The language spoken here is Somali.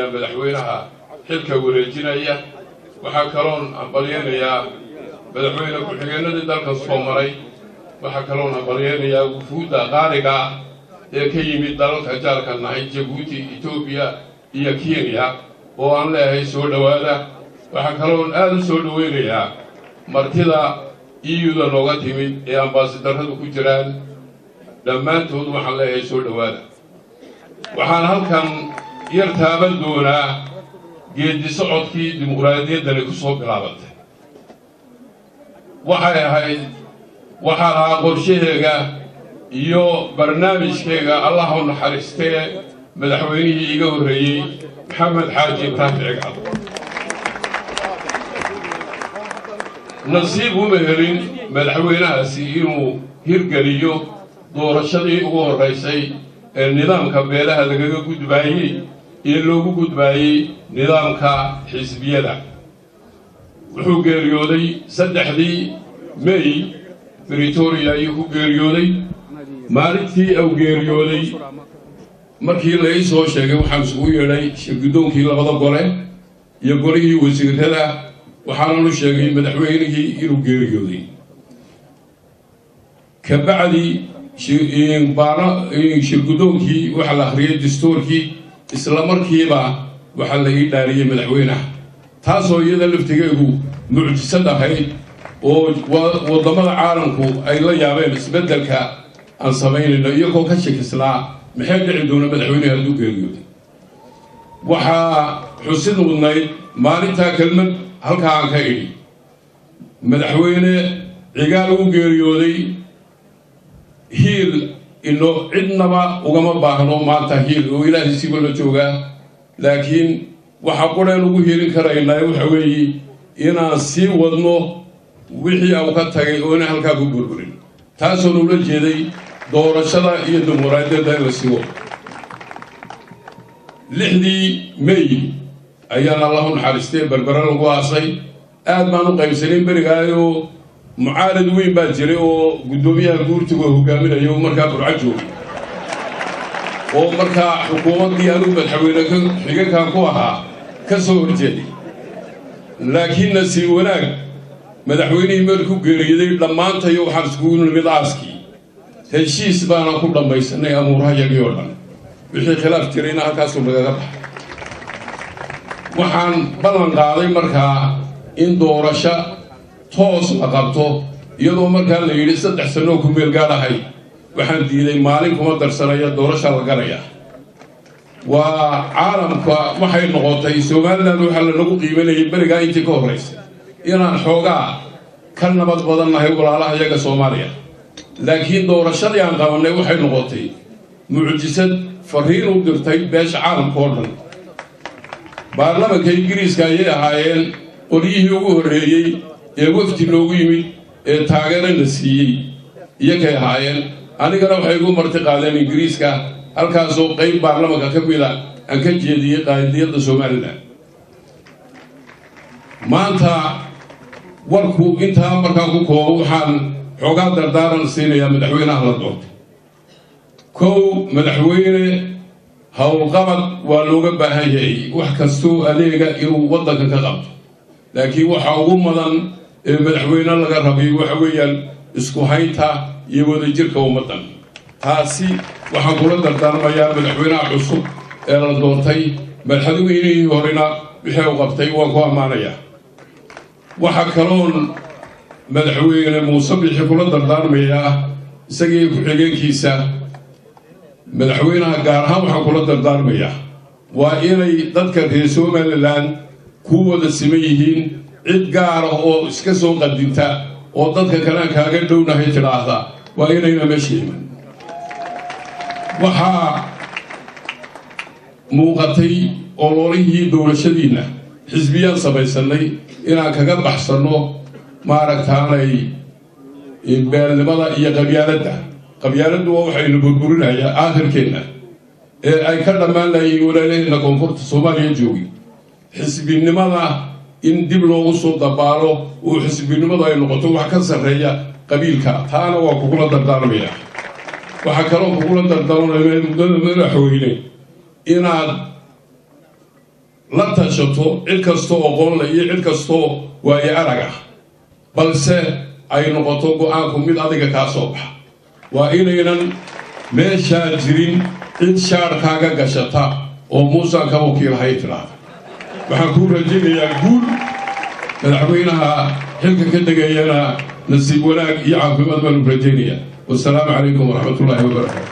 madaxweynaha xilka wareejinaya waxa kaloon aqbalyeynaya madaxweyne ku-xigeenada dalka soo maray waxa kaloon aqbalyeynaya wufuudda qaaliga ee ka yimid dalalka jaarka nahay Djibouti, Ethiopia iyo Kenya oo aan leeyahay soo dhawaada waxa kaloon aad u soo dhaweynaya martida EU-da looga timid ee ambaasadaradu ku jiraan dhammaantood waxaan leeyahay soo dhawaada waxaan halkan yar taaban doonaa geedi socodkii dimuqraadiyaddani ku soo bilaabatay waxay ahayd waxaa lahaa qorshaheega iyo barnaamijkeega allah u naxariistee madaxweynihii iga horreeyey maxamed xaaji ibraahim cigcad nasiib uma helin madaxweynahaasi inuu hirgeliyo doorashadii ugu horreysay ee nidaamka beelaha lagaga gudbaayey ee loogu gudbaayey nidaamka xisbiyada wuxuu geeriyooday 3 May Pretoria ayuu ku geeriyooday maalintii uu geeriyooday markii la soo sheegay waxaan isugu yeedhay shirgudoonkii labada gole iyo golihii wasiirada waxaana la sheegay madaxweynihii inuu geeriyooday ka bacdi shirgudoonkii waxa la akhriyay dastuurkii isla markiiba waxa la ii dhaariyay madaxweynaha taasoo iyada laftigeedu mucjisad ahayd oo wadamada caalamku ay la yaabeen isbedelka aan samaynayno iyagoo ka shakisnaa maxay dhici doona madaxweynaha hadduu geeriyooday waxaa xusid mudnayd maalintaa kelmad halkaa aan ka idhi madaxweyne cigaal uu geeriyooday hiil ino cidnaba ugama baahno maanta hiil oo ilaahay siba la joogaa laakiin waxa qoreen ugu hiilin karaynaa waxa weeye inaan sii wadno wixii uu ka tagay oo inaan halkaa ku burburin taasoo ula jeeday doorashada iyo dimuqraadiyadda in la sii wado 6 May ayaan allah u naxariistay berbera lagu aasay aad baan u qaybsanay berigaayo mucaarad weyn baa jiray oo gudoomiyaha guurtiga hogaaminayo markaa burco joogay oo markaa xukuumaddii anigu madaxweyne xigakan ku ahaa ka soo horjeeday laakiin nasiib wanaag madaxweynihii markuu geeriyooday dhammaantayo waxaan iskugu nimid aaskii heshiis baana ku dhammaysanay amuurahayagii oo dhan wixii khilaaf jirayna halkaasuu nagaga baxay waxaan ballan qaaday markaa in doorasho toos la qabto iyadoo markaa la yidhi 3 sano ku meel gaadhahay waxaan diiday maalin kuma darsanaya doorasho la galaya waa caalamka waxay noqotay Soomaaliland waxa la nagu qiimeeyay bariga intii ka horeysay inaan xoogaa ka nabad badannahay walaalaha iyaga Soomaaliya laakiin doorashadii aan qabanay waxay noqotay mucjisad fariin u dirtay beesha caalamka oo dhan baarlamaanka Ingiriiska ayay ahaayeen qolyihii ugu horreeyay ee wafti loogu yimid ee taageerada siiyay iyagay ahaayeen anigana waxay ugu marti qaadeen Ingiriiska halkaasoo qayb baarlamaanka ka mid ah aan ka jeediyay qaadiyada Soomaaliland maanta warku intaa markaa ku koobo waxaan xoogaa dardaaran siinayaa madaxweynaha la doortay kow madaxweyne howlqabad waa looga baahan yahay wax kastoo adeega inuu waddanka ka qabto laakiin waxa ugu mudan ee madaxweyne laga rabay waxa weeyaan isku haynta iyo wadajirka ummaddan taasi waxaan kula dardaarmayaa madaxweynaha cusub ee la doortay madaxweynihii horena wixii uu qabtay waan ku ammaanayaa waxa kaloon madaxweyne Muuse Bixi kula dardaarmayaa isagii ku xigeenkiisa madaxweynaha gaar ahaan waxaan kula dardaarmayaa waa inay dadka reer Somaliland ku wada siman yihiin cid gaar ah oo iska soo qadinta oo dadka kale kaaga dhownahay tiraahda waa inayna meesha iman waxa muuqatay ololihii doorashadiina xisbiyaan samaysanay inaan kaga baxsano maaragtaanay beelnimada iyo qabyaaladdu waa waxaynu burburinayaa aakhirkeena ee ay ka dhammaan lahayn walaalaheenna koonfurta Soomaaliya joogi xisbinimada in dib loogu soo dabaalo oo xisbinimadu ay noqoto wax ka sarreeya qabiilka taana waa kugula dardaarmaya waxa kaloo kugula dardaarmaya madaxweyne inaad la tashato cid kastoo aqoon leh iyo cid kastoo waaye arag ah balse ay noqoto go'aanku mid adiga kaa soo baxa waa inaynan meeshaa jirin cid shaarkaaga gashata oo muusan ka wakiilahay tiraahda waxaan kuu rajaynayaa guul madaxweynaha xilka ka degayana nasiib wanaag iyo caafimaad baan u rajaynayaa wassalaamu calaykum waraxmatullaahi wabarakaatu